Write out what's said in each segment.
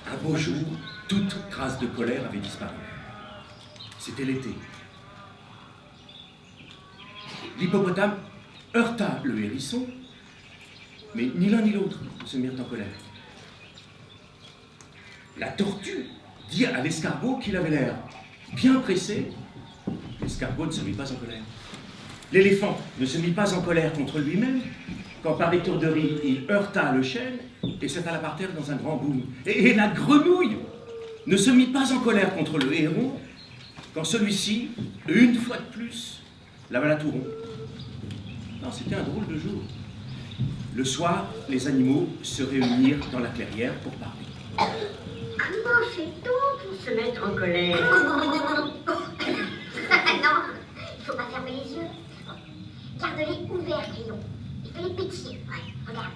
Un beau jour, toute trace de colère avait disparu. C'était l'été. L'hippopotame heurta le hérisson, mais ni l'un ni l'autre ne se mirent en colère. La tortue dit à l'escargot qu'il avait l'air bien pressé. L'escargot ne se mit pas en colère. L'éléphant ne se mit pas en colère contre lui-même quand par étourderie il heurta le chêne et s'étala par terre dans un grand boom. Et la grenouille ne se mit pas en colère contre le héron quand celui-ci, une fois de plus, l'avala tout rond. Non, c'était un drôle de jour. Le soir, les animaux se réunirent dans la clairière pour parler. Comment fait-on pour se mettre en colère? Non, il faut pas fermer les yeux. Garde-les ouverts, Grillon. Et fais-les pétiller. Ouais, regarde.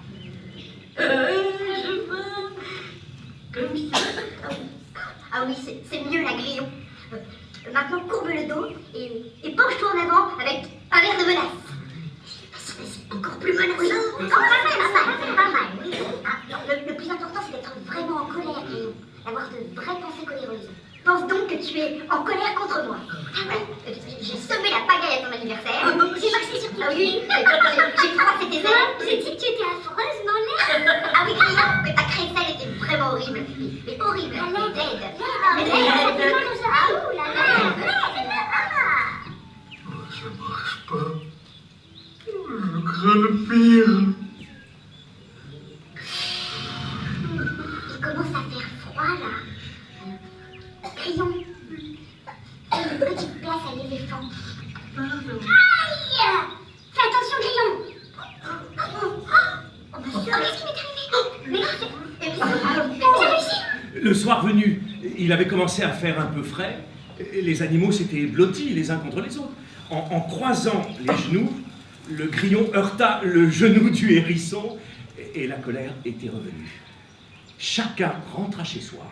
Je vois. Comme ça. Ah oui, c'est mieux la Grillon. Maintenant, courbe le dos et penche-toi en avant avec un verre de menace. C'est encore plus menaçant. Oui, c'est pas mal. Oui. Ah, le plus important, c'est d'être vraiment en colère, Grillon. D'avoir de vraies pensées coléreuses. Pense donc que tu es en colère contre moi. Ah ouais, j'ai semé la pagaille à ton anniversaire. J'ai marché sur toi. Oui, j'ai ramassé tes ailes. J'ai dit que tu étais affreuse, non, l'air. Ah oui, Grillon, que ta crécelle était vraiment horrible. Mais horrible. La laide. La laide. Ah ouh, la laide. Ça marche pas. Je crains le pire. Il commence à faire froid, là. Grillon, fais une petite place à l'éléphant. Aïe! Fais attention, Grillon! Oh, qu'est-ce qui m'est arrivé? J'ai réussi! Le soir venu, il avait commencé à faire un peu frais. Les animaux s'étaient blottis les uns contre les autres. En croisant les genoux, le grillon heurta le genou du hérisson et la colère était revenue. Chacun rentra chez soi,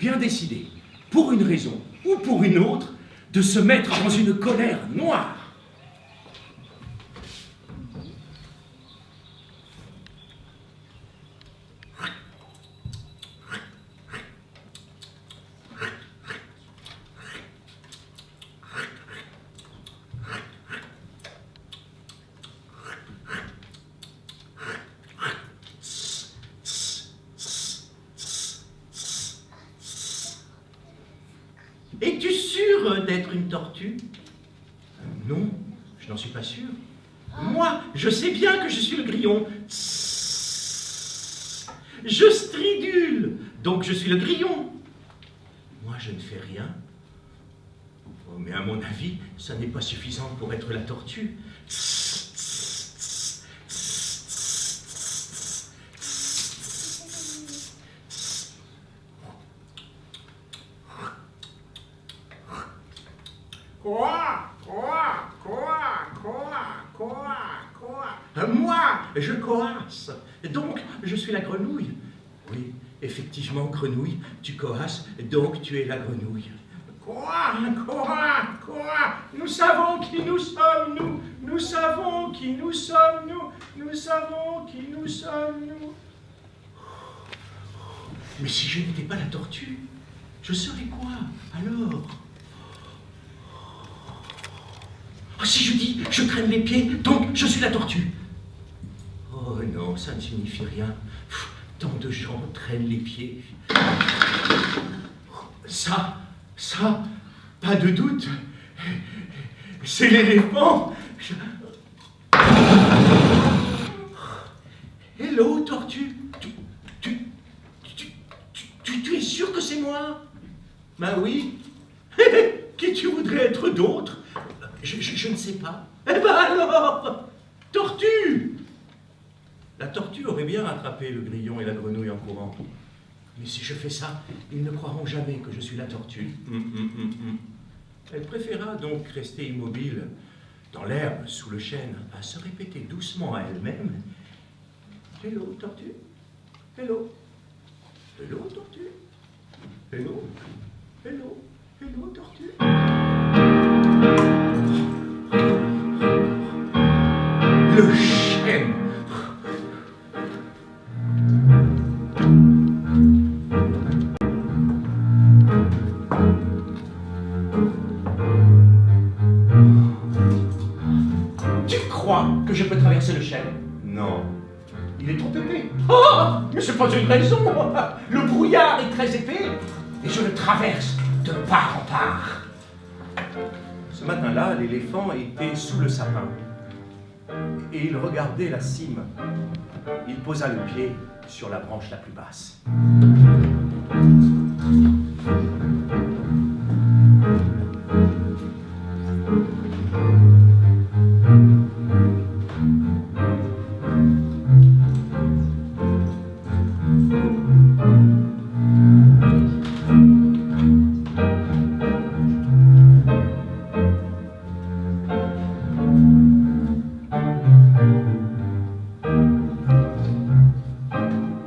bien décidé, pour une raison ou pour une autre, de se mettre dans une colère noire. Es-tu sûr d'être une tortue? Non, je n'en suis pas sûr. Moi, je sais bien que je suis le grillon. Je stridule, donc je suis le grillon. Moi, je ne fais rien. Oh, mais à mon avis, ça n'est pas suffisant pour être la tortue. Moi, je coasse, donc je suis la grenouille. Oui, effectivement, grenouille, tu coasses, donc tu es la grenouille. Quoi? Nous savons qui nous sommes, nous. Nous savons qui nous sommes, nous. Nous savons qui nous sommes, nous. Mais si je n'étais pas la tortue, je serais quoi, alors? Oh, si je dis, je traîne les pieds, donc je suis la tortue. Oh non, ça ne signifie rien. Tant de gens traînent les pieds. Ça, pas de doute, c'est l'éléphant. Hello, tortue. Tu es sûr que c'est moi? Ben oui. Qui tu voudrais être d'autre? Je ne sais pas. Eh ben alors, tortue! La tortue aurait bien rattrapé le grillon et la grenouille en courant. Mais si je fais ça, ils ne croiront jamais que je suis la tortue. Elle préféra donc rester immobile dans l'herbe sous le chêne, à se répéter doucement à elle-même. Hello, tortue. Hello. Hello, tortue. Hello. Hello. Hello, tortue. Le chêne Tu crois que je peux traverser le chêne? Non. Il est trop épais. Oh, mais c'est pas une raison. Le brouillard est très épais et je le traverse de part en part. Ce matin-là, l'éléphant était sous le sapin et il regardait la cime. Il posa le pied sur la branche la plus basse.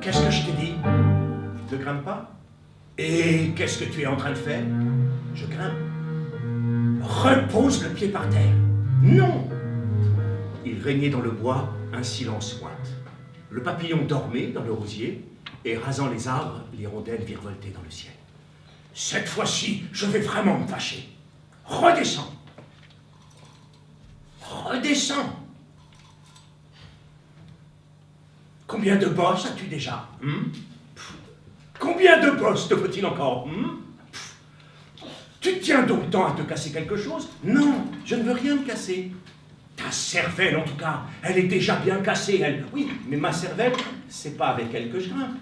Qu'est-ce que je t'ai dit? Ne grimpe pas? Et qu'est-ce que tu es en train de faire? Je grimpe. Repose le pied par terre. Non! Il régnait dans le bois un silence moite. Le papillon dormait dans le rosier, et rasant les arbres, l'hirondelle virevoltait dans le ciel. Cette fois-ci, je vais vraiment me fâcher. Redescends. Redescends. Combien de bosses as-tu déjà? Combien de bosses te faut-il encore? Tu tiens donc tant à te casser quelque chose? Non, je ne veux rien me casser. Ta cervelle, en tout cas, elle est déjà bien cassée, elle. Oui, mais ma cervelle, c'est pas avec elle que je grimpe.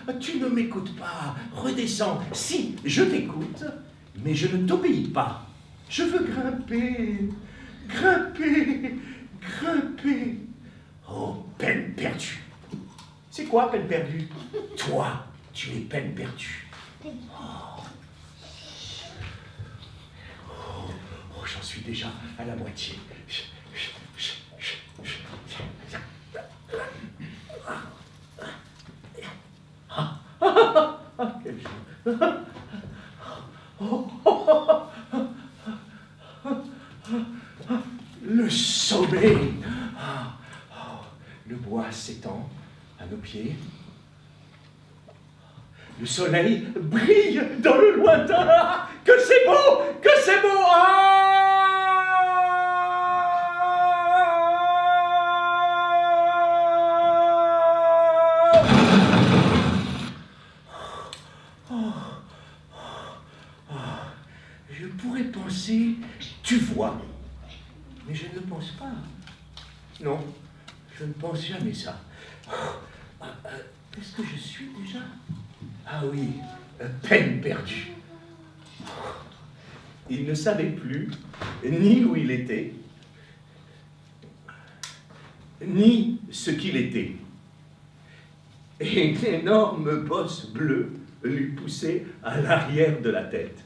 Oh, tu ne m'écoutes pas. Redescends. Si, je t'écoute, mais je ne t'obéis pas. Je veux grimper. Grimper. Grimper. Oh, peine perdue. C'est quoi, peine perdue? Toi, tu es peine perdue. Oh, j'en suis déjà à la moitié. Quel le sommeil. Le bois s'étend à nos pieds. Le soleil brille dans le lointain. Que c'est beau! Que c'est beau! Je pourrais penser, tu vois, mais je ne pense pas. Non, je ne pense jamais ça. Qu'est-ce que je suis déjà? Ah oui, peine perdue. Il ne savait plus ni où il était, ni ce qu'il était. Et une énorme bosse bleue lui poussait à l'arrière de la tête.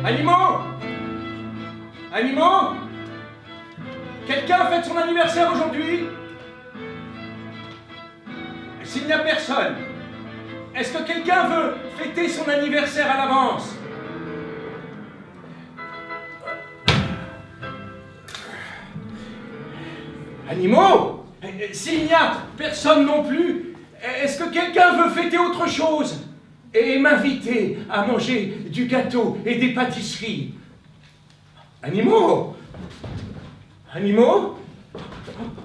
Animaux! Animaux! Quelqu'un fête son anniversaire aujourd'hui? S'il n'y a personne, est-ce que quelqu'un veut fêter son anniversaire à l'avance? Animaux! S'il n'y a personne non plus, est-ce que quelqu'un veut fêter autre chose? Et m'inviter à manger du gâteau et des pâtisseries? Animaux! Animaux?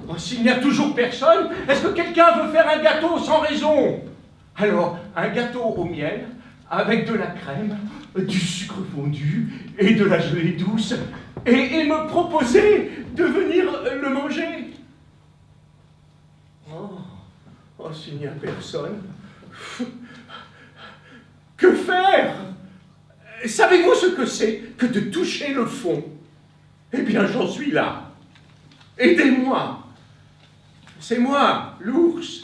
Oh, s'il n'y a toujours personne, est-ce que quelqu'un veut faire un gâteau sans raison? Alors, un gâteau au miel, avec de la crème, du sucre fondu et de la gelée douce, et me proposer de venir le manger? Oh, s'il n'y a personne... Que faire? Savez-vous ce que c'est que de toucher le fond? Eh bien, j'en suis là. Aidez-moi. C'est moi, l'ours.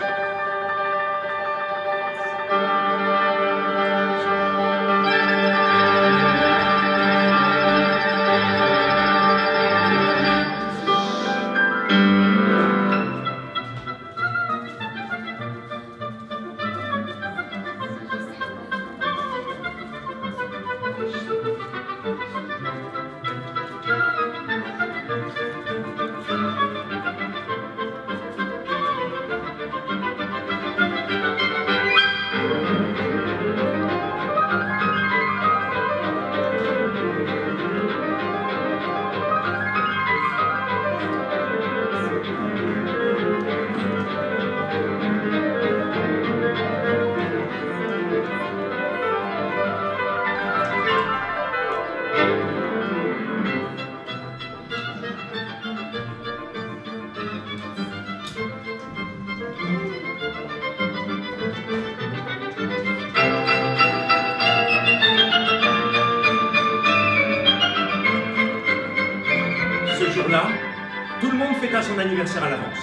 fêta son anniversaire à l'avance,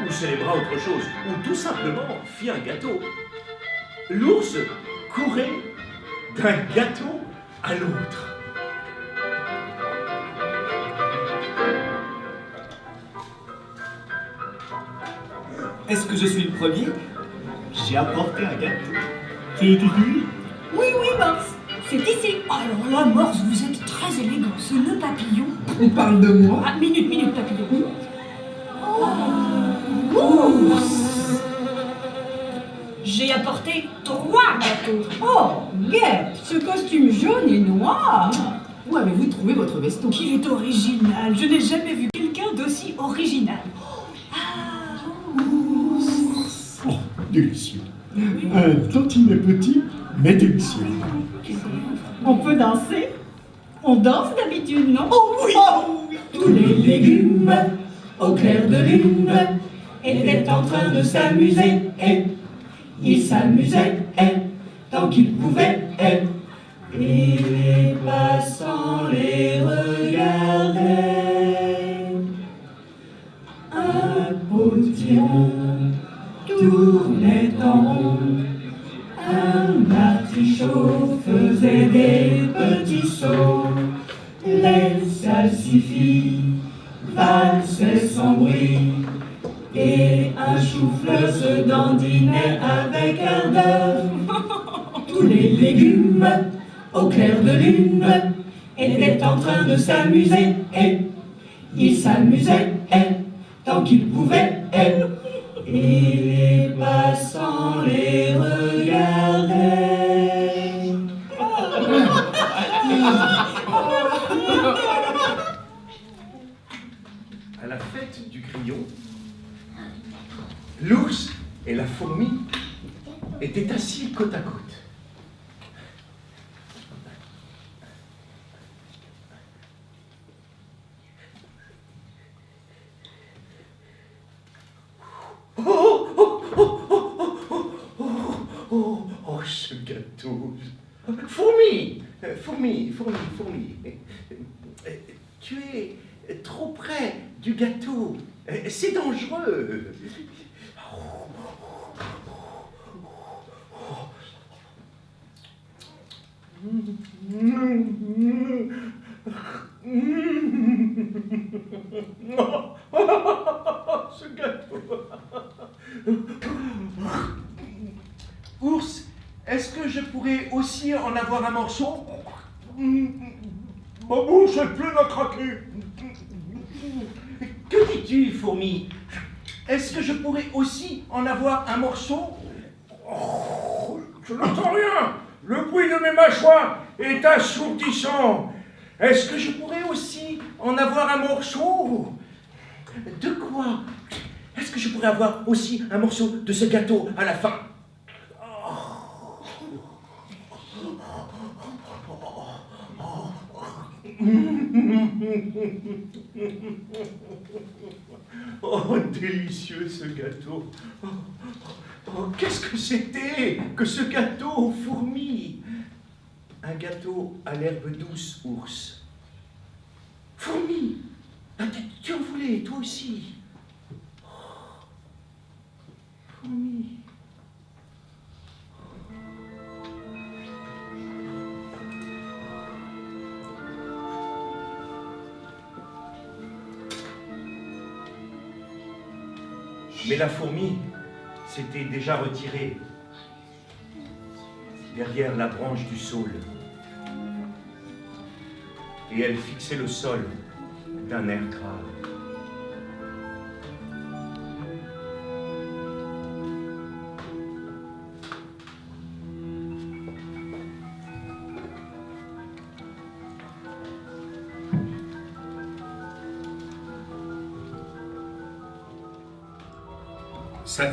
ou célébra autre chose, ou tout simplement fit un gâteau. L'ours courait d'un gâteau à l'autre. Est-ce que je suis le premier? J'ai apporté un gâteau. C'est ici? Oui, oui, Morse, c'est ici. Alors là, Morse, vous êtes très élégant. Ce nœud papillon. On parle de moi? Ah, minute, papillon. J'ai apporté 3 gâteaux. Oh, guêpe, ce costume jaune et noir. Où avez-vous trouvé votre veston? Il est original. Je n'ai jamais vu quelqu'un d'aussi original. Oh, délicieux. Un tantinet petit, mais délicieux. On peut danser? On danse d'habitude, non? Oh oui. Tous les légumes, au clair de lune, étaient en train de s'amuser. Ils s'amusaient tant qu'ils pouvaient. Et les passants les regardaient. Un potiron tournait en rond. Un artichaut faisait des petits sauts. Les salsifis valsaient sans bruit. Et un chou-fleur se dandinait avec ardeur. Tous les légumes, au clair de lune, étaient en train de s'amuser. Ils s'amusaient tant qu'ils pouvaient. Et les passants les regardaient. À la fête du grillon, l'ours et la fourmi étaient assis côte à côte. Oh, ce gâteau. Fourmi, fourmi. Tu es trop près du gâteau. C'est dangereux. Ce gâteau. Ours, est-ce que je pourrais aussi en avoir un morceau? Ma bouche est pleine à craquer. Que dis-tu, fourmi? Est-ce que je pourrais aussi en avoir un morceau? Je n'entends rien. Le bruit de mes mâchoires est assourdissant. Est-ce que je pourrais aussi en avoir un morceau? De quoi? Est-ce que je pourrais avoir aussi un morceau de ce gâteau à la fin? Oh, délicieux ce gâteau. Oh, qu'est-ce que c'était que ce gâteau, fourmi? Un gâteau à l'herbe douce, ours. Fourmi, tu en voulais, toi aussi. Fourmi. Mais la fourmi s'était déjà retirée derrière la branche du saule. Et elle fixait le sol d'un air grave.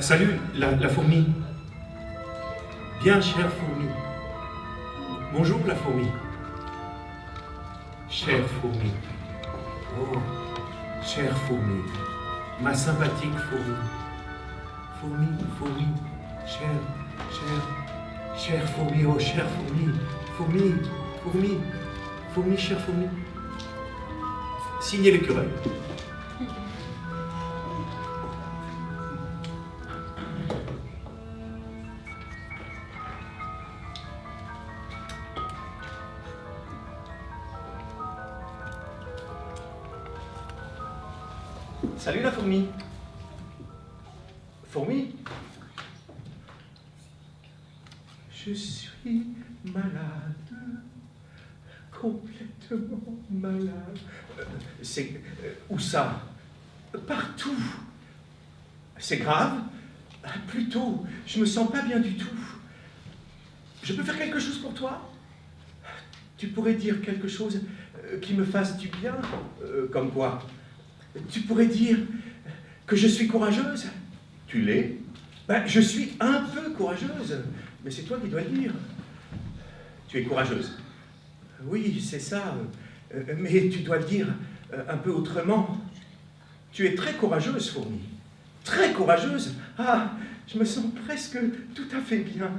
Salut, la fourmi. Bien, chère fourmi. Bonjour, la fourmi. Chère fourmi. Oh, chère fourmi. Ma sympathique fourmi. Fourmi. Chère fourmi. Oh, chère fourmi. Fourmi, chère fourmi. Signez l'écureuil. Salut la fourmi. Fourmi? Je suis malade, complètement malade. C'est... où ça? Partout. C'est grave? Plutôt, je me sens pas bien du tout. Je peux faire quelque chose pour toi? Tu pourrais dire quelque chose qui me fasse du bien? Comme quoi? Tu pourrais dire que je suis courageuse? Tu l'es? Ben, je suis un peu courageuse, mais c'est toi qui dois le dire. Tu es courageuse? Oui, c'est ça, mais tu dois le dire un peu autrement. Tu es très courageuse, fourmi. Très courageuse. Ah, je me sens presque tout à fait bien.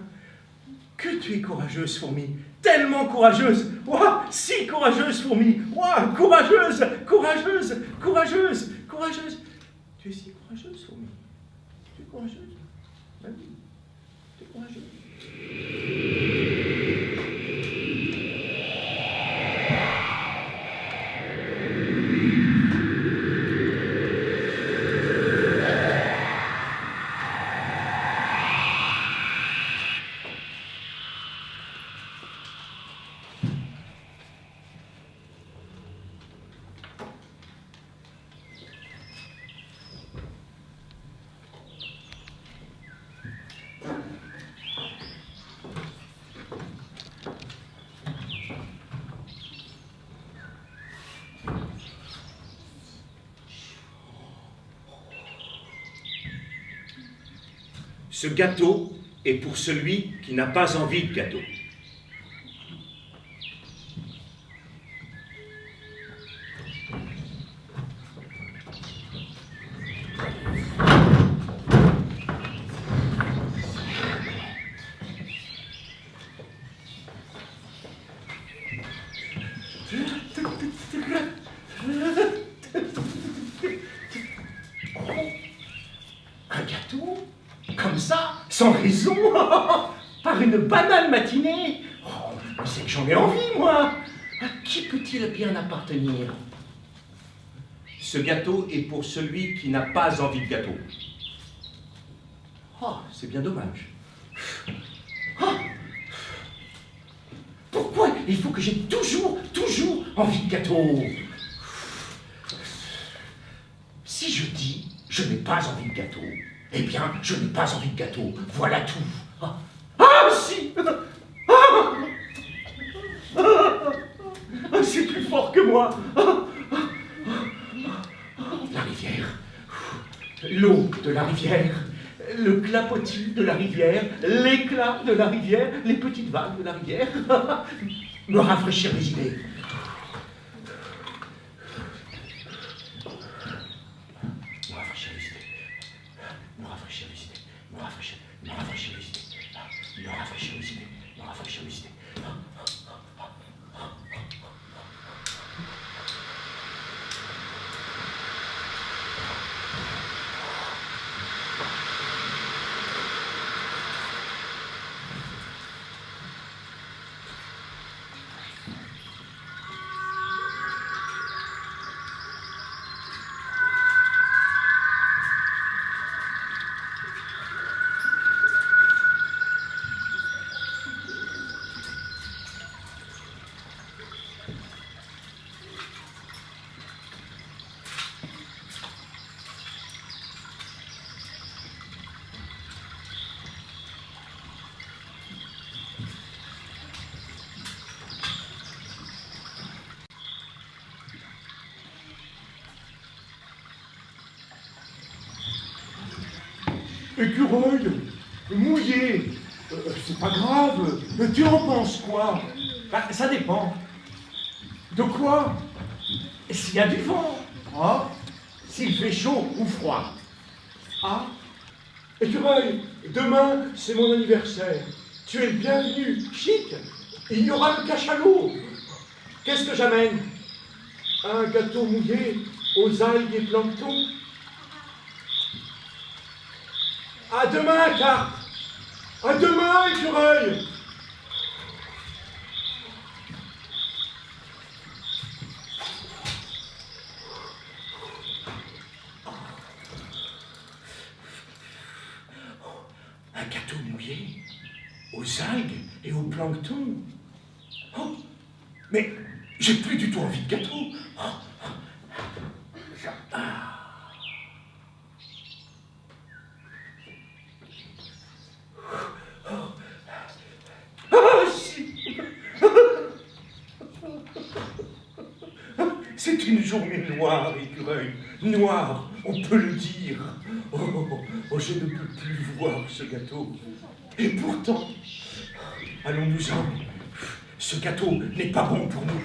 Que tu es courageuse, fourmi. Tellement courageuse. Ouah, si courageuse, fourmi. Ouah, courageuse, courageuse, courageuse, courageuse. Tu es si courageuse, fourmi. Tu es courageuse. Ben oui, tu es courageuse. Ce gâteau est pour celui qui n'a pas envie de gâteau. Un gâteau? Comme ça, sans raison, par une banale matinée. Oh, c'est que j'en ai envie, moi. À qui peut-il bien appartenir? Ce gâteau est pour celui qui n'a pas envie de gâteau. Oh, c'est bien dommage. Oh, pourquoi il faut que j'ai toujours envie de gâteau? Si je dis je n'ai pas envie de gâteau, eh bien, je n'ai pas envie de gâteau. Voilà tout. Ah, ah si! C'est plus fort que moi. La rivière. L'eau de la rivière. Le clapotis de la rivière. L'éclat de la rivière. Les petites vagues de la rivière. Me rafraîchir les idées. Écureuil, mouillé, c'est pas grave. Tu en penses quoi? Bah, ça dépend. De quoi? S'il y a du vent. Ah, s'il fait chaud ou froid. Ah, Écureuil, demain c'est mon anniversaire. Tu es le bienvenu, chic. Il y aura le cachalot. Qu'est-ce que j'amène? Un gâteau mouillé aux algues et plancton. À demain, Carpe! À demain, Écureuil! Un gâteau mouillé aux algues et au plancton. Oh, mais j'ai plus du tout envie de gâteau. Oh, ah. Ah, si. C'est une journée noire, Écureuil. Noire, on peut le dire. Oh, je ne peux plus voir ce gâteau. Et pourtant, allons-nous-en. Ce gâteau n'est pas bon pour nous.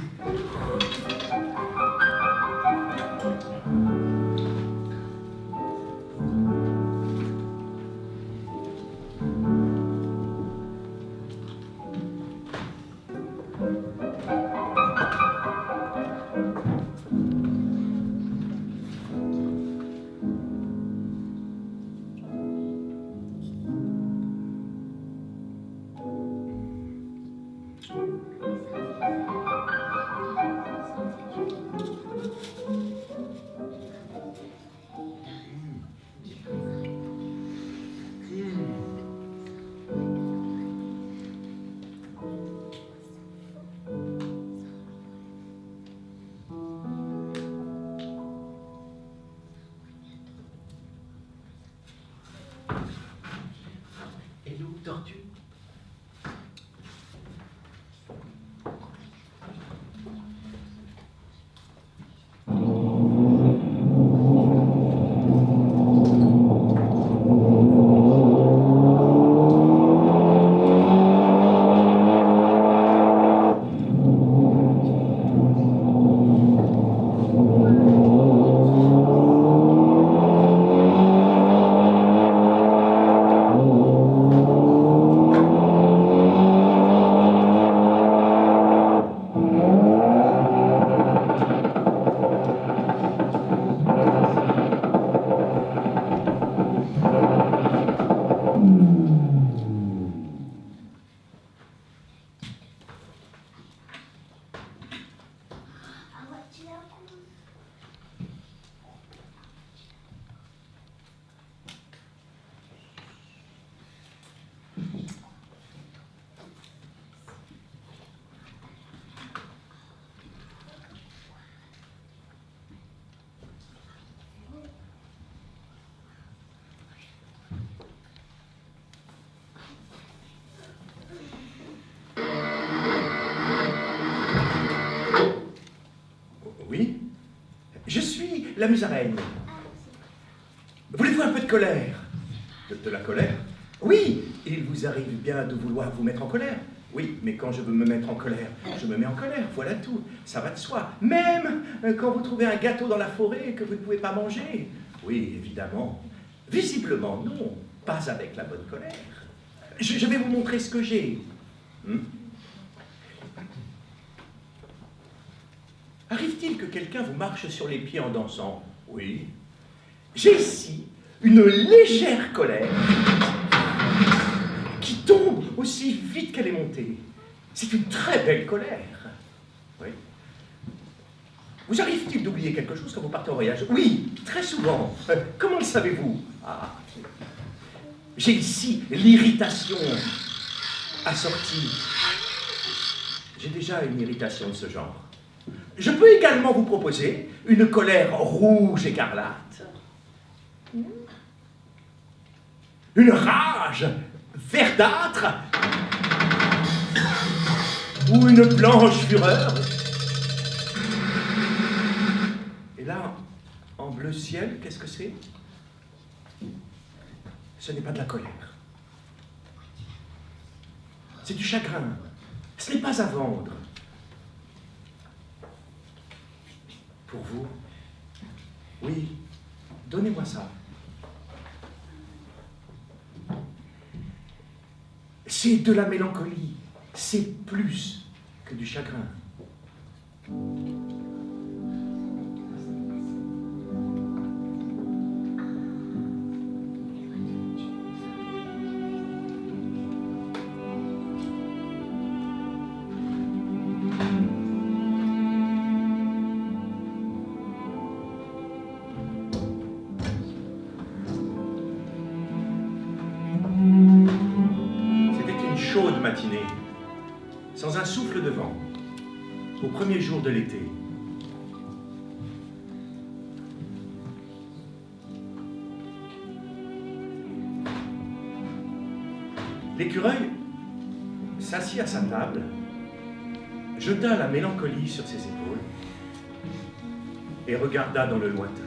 Tortue. Oui, je suis la musaraigne. Voulez-vous un peu de colère? De la colère? Oui, il vous arrive bien de vouloir vous mettre en colère. Oui, mais quand je veux me mettre en colère, je me mets en colère, voilà tout. Ça va de soi. Même quand vous trouvez un gâteau dans la forêt que vous ne pouvez pas manger. Oui, évidemment. Visiblement, non. Pas avec la bonne colère. Je vais vous montrer ce que j'ai. Arrive-t-il que quelqu'un vous marche sur les pieds en dansant? Oui. J'ai ici une légère colère qui tombe aussi vite qu'elle est montée. C'est une très belle colère. Oui. Vous arrive-t-il d'oublier quelque chose quand vous partez en voyage? Oui, très souvent. Comment le savez-vous? Ah. J'ai ici l'irritation assortie. J'ai déjà une irritation de ce genre. Je peux également vous proposer une colère rouge écarlate, une rage verdâtre ou une blanche fureur. Et là, en bleu ciel, qu'est-ce que c'est? Ce n'est pas de la colère. C'est du chagrin. Ce n'est pas à vendre. Pour vous? Oui, donnez-moi ça. C'est de la mélancolie. C'est plus que du chagrin. chaude matinée, sans un souffle de vent, au premier jour de l'été. L'écureuil s'assit à sa table, jeta la mélancolie sur ses épaules et regarda dans le lointain.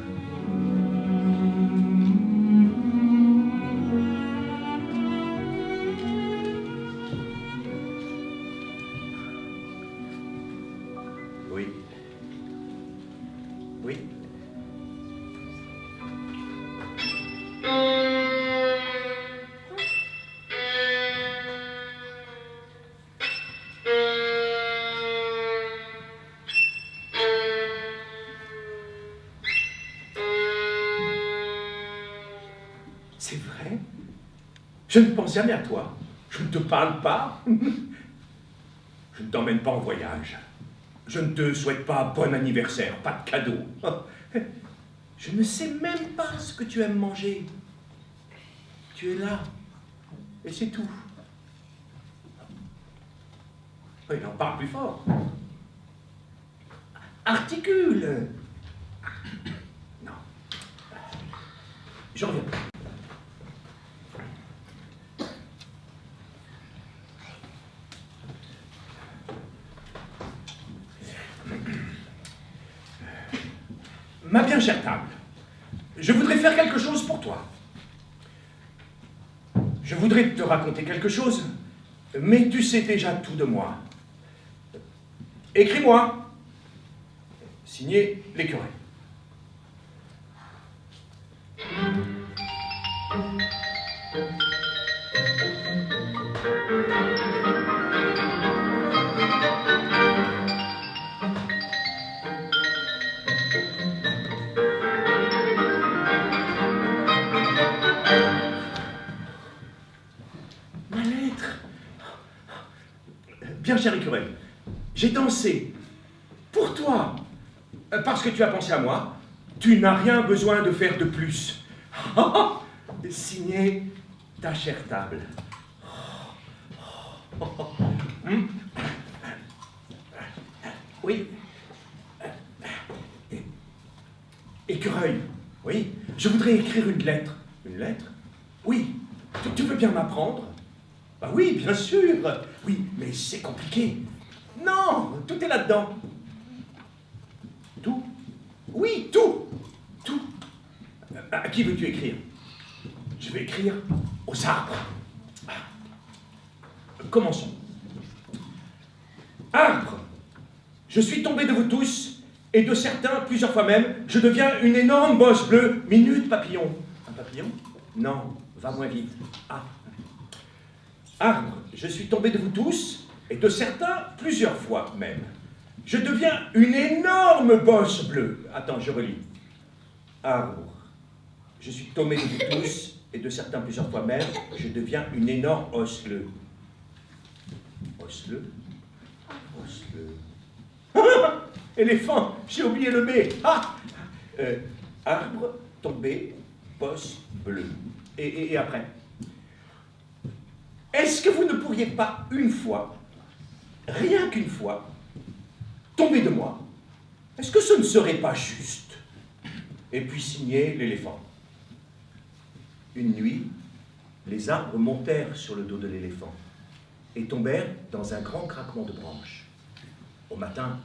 Oui. Oui. C'est vrai? Je ne pense jamais à toi. Je ne te parle pas. Je ne t'emmène pas en voyage. Je ne te souhaite pas bon anniversaire, pas de cadeau. Je ne sais même pas ce que tu aimes manger. Tu es là. Et c'est tout. Il en parle plus fort. Articule. Non. Je reviens. Ma bien chère table, je voudrais faire quelque chose pour toi. Je voudrais te raconter quelque chose, mais tu sais déjà tout de moi. Écris-moi. Signé l'écureuil. Ma lettre. Bien cher écureuil, j'ai dansé pour toi, parce que tu as pensé à moi. Tu n'as rien besoin de faire de plus. Signé ta chère table. Oui. Écureuil, oui. Je voudrais écrire une lettre. Une lettre? Oui. Tu veux bien m'apprendre? Bah oui, bien sûr. Oui, mais c'est compliqué. Non, tout est là-dedans. Tout? Oui, tout. Tout. À qui veux-tu écrire? Je vais écrire aux arbres. Commençons. Arbres, je suis tombé de vous tous, et de certains, plusieurs fois même, je deviens une énorme bosse bleue. Minute, papillon. Un papillon? Non, va moins vite. Ah. Arbre, je suis tombé de vous tous, et de certains, plusieurs fois même. Je deviens une énorme bosse bleue. Attends, je relis. Arbre, je suis tombé de vous tous, et de certains, plusieurs fois même, je deviens une énorme os bleue. Os-le? Os-le. Éléphant, j'ai oublié le B. Ah arbre, tombé, bosse bleue. Et après? Est-ce que vous ne pourriez pas une fois, rien qu'une fois, tomber de moi? Est-ce que ce ne serait pas juste? Et puis signer l'éléphant. Une nuit, les arbres montèrent sur le dos de l'éléphant et tombèrent dans un grand craquement de branches. Au matin,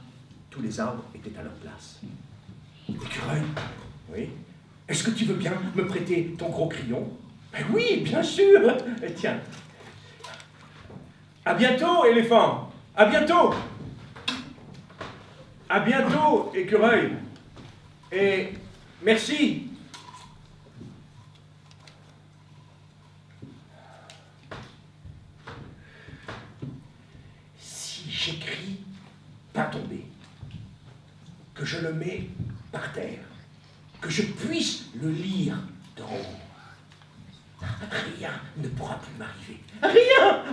tous les arbres étaient à leur place. Écureuil, oui? Est-ce que tu veux bien me prêter ton gros crayon? Ben oui, bien sûr. Tiens. À bientôt, éléphant. À bientôt. À bientôt, écureuil. Et merci. Si j'écris pas tomber, que je le mets par terre, que je puisse le lire d'en haut, rien ne pourra plus m'arriver. Rien.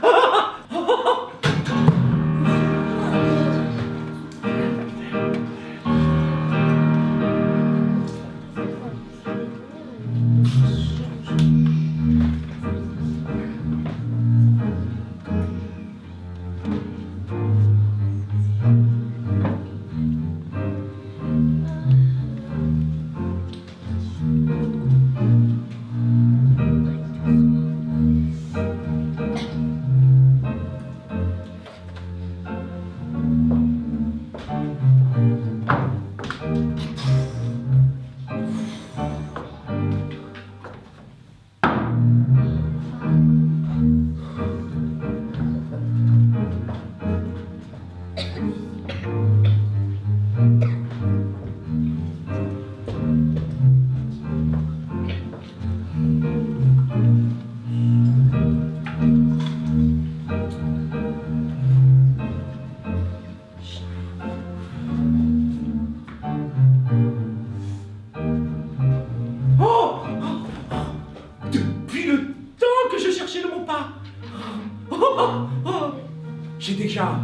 J'ai déjà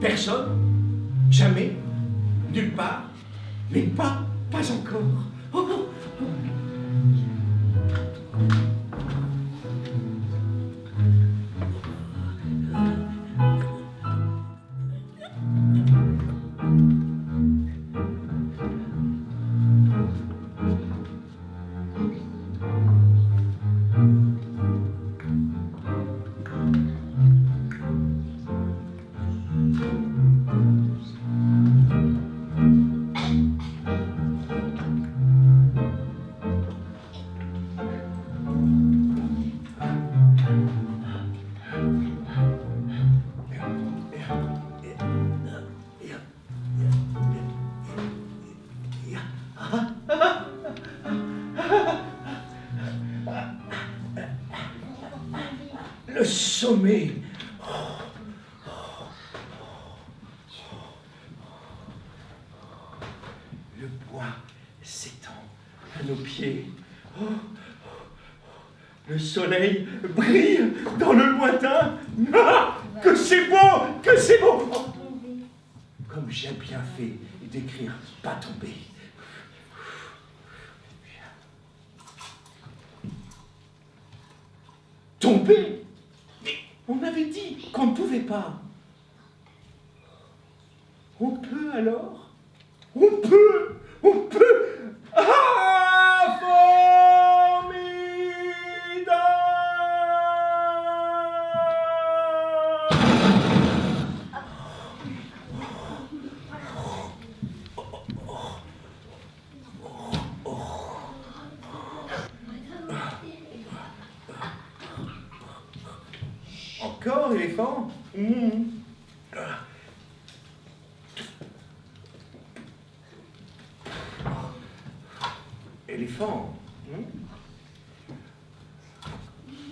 personne, jamais, nulle part, mais pas encore. Oh, oh, oh. Le sommet. Le bois s'étend à nos pieds. Le soleil brille dans le lointain. Ah, que c'est beau, que c'est beau. Oh, comme j'ai bien fait d'écrire pas tomber. Tomber? Mais on avait dit qu'on ne pouvait pas. On peut alors? On peut! Ah, encore, éléphant? Éléphant?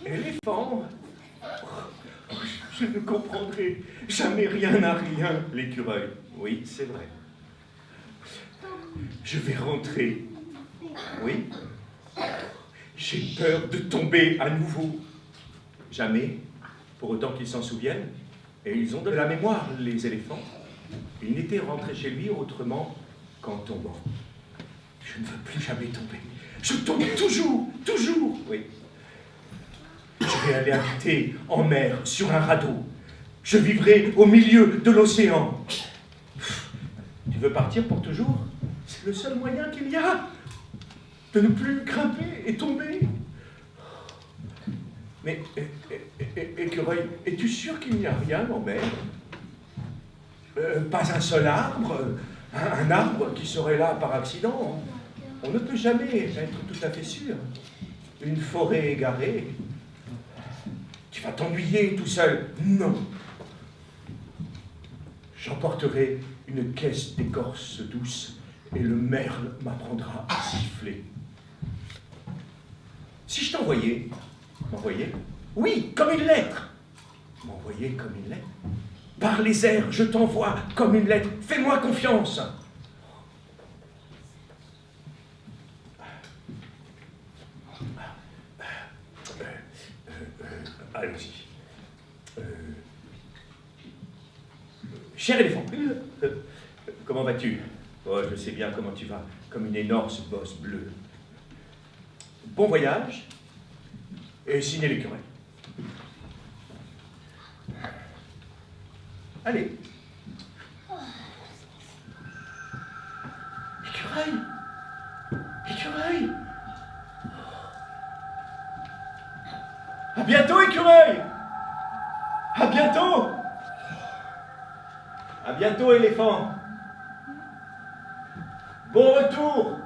Éléphant? Je ne comprendrai jamais rien à rien, l'écureuil. Oui, c'est vrai. Je vais rentrer. Oui. J'ai peur de tomber à nouveau. Jamais, pour autant qu'ils s'en souviennent, et ils ont de la mémoire, les éléphants. Il n'était rentré chez lui autrement qu'en tombant. Je ne veux plus jamais tomber. Je tombe toujours. Oui. Je vais aller habiter en mer, sur un radeau. Je vivrai au milieu de l'océan. Tu veux partir pour toujours? C'est le seul moyen qu'il y a de ne plus grimper et tomber. Mais, écureuil, es-tu sûr qu'il n'y a rien en mer? Pas un seul arbre, un arbre qui serait là par accident. On ne peut jamais être tout à fait sûr. Une forêt égarée. Tu vas t'ennuyer tout seul. Non. J'emporterai une caisse d'écorce douce et le merle m'apprendra à siffler. Si je t'envoyais, m'envoyer? Oui, comme une lettre. M'envoyer comme une lettre? Par les airs, je t'envoie comme une lettre. Fais-moi confiance. Allons-y. Cher éléphant, comment vas-tu? Oh, je sais bien comment tu vas, comme une énorme bosse bleue. Bon voyage, et signé l'écureuil. Allez. Écureuil. Écureuil. À bientôt, écureuil. À bientôt. À bientôt, éléphant. Bon retour.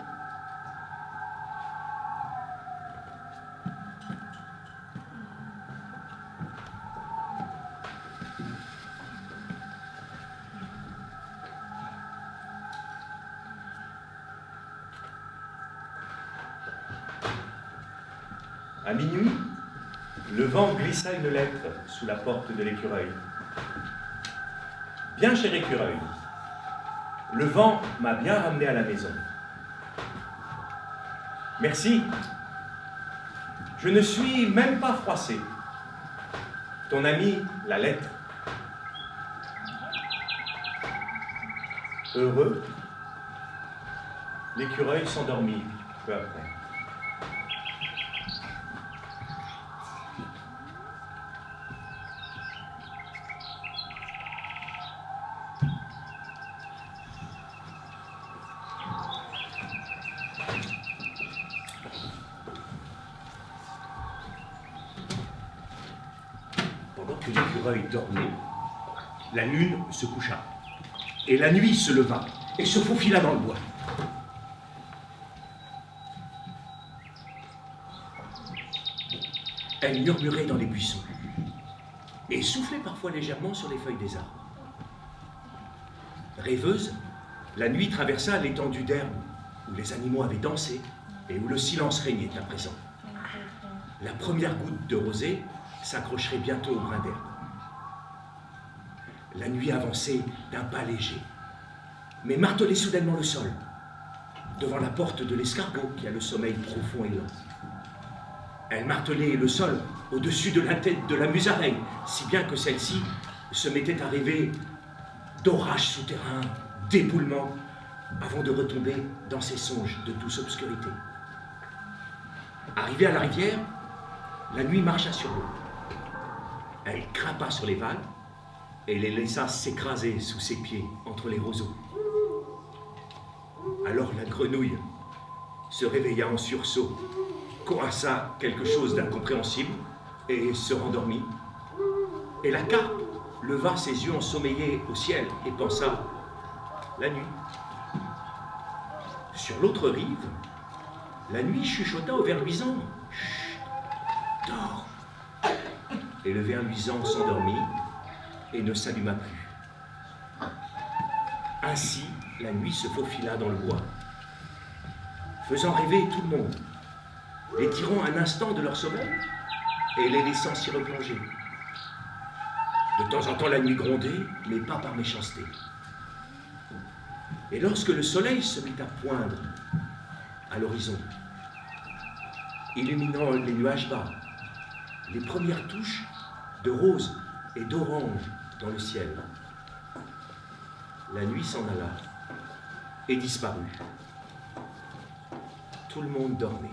À minuit, le vent glissa une lettre sous la porte de l'écureuil. Bien, cher écureuil, le vent m'a bien ramené à la maison. Merci. Je ne suis même pas froissé. Ton ami, la lettre. Heureux, l'écureuil s'endormit peu après. Pendant que l'écureuil dormait, la lune se coucha. Et la nuit se leva et se faufila dans le bois. Elle murmurait dans les buissons et soufflait parfois légèrement sur les feuilles des arbres. Rêveuse, la nuit traversa l'étendue d'herbe où les animaux avaient dansé et où le silence régnait à présent. La première goutte de rosée s'accrocherait bientôt au brin d'herbe. La nuit avançait d'un pas léger, mais martelait soudainement le sol, devant la porte de l'escargot qui a le sommeil profond et lent. Elle martelait le sol au-dessus de la tête de la musaraigne, si bien que celle-ci se mettait à rêver d'orages souterrains, d'éboulements, avant de retomber dans ses songes de douce obscurité. Arrivée à la rivière, la nuit marcha sur l'eau. Elle grimpa sur les vagues et les laissa s'écraser sous ses pieds entre les roseaux. Alors la grenouille se réveilla en sursaut, coinça quelque chose d'incompréhensible et se rendormit. Et la carpe leva ses yeux ensommeillés au ciel et pensa « la nuit ». Sur l'autre rive, la nuit chuchota au ver luisant « Chut, dors !» Et le ver luisant s'endormit et ne s'alluma plus. Ainsi, la nuit se faufila dans le bois, faisant rêver tout le monde, les tirant un instant de leur sommeil et les laissant s'y replonger. De temps en temps, la nuit grondait, mais pas par méchanceté. Et lorsque le soleil se mit à poindre à l'horizon, illuminant les nuages bas, les premières touches de rose et d'orange dans le ciel, la nuit s'en alla et disparut. Tout le monde dormait.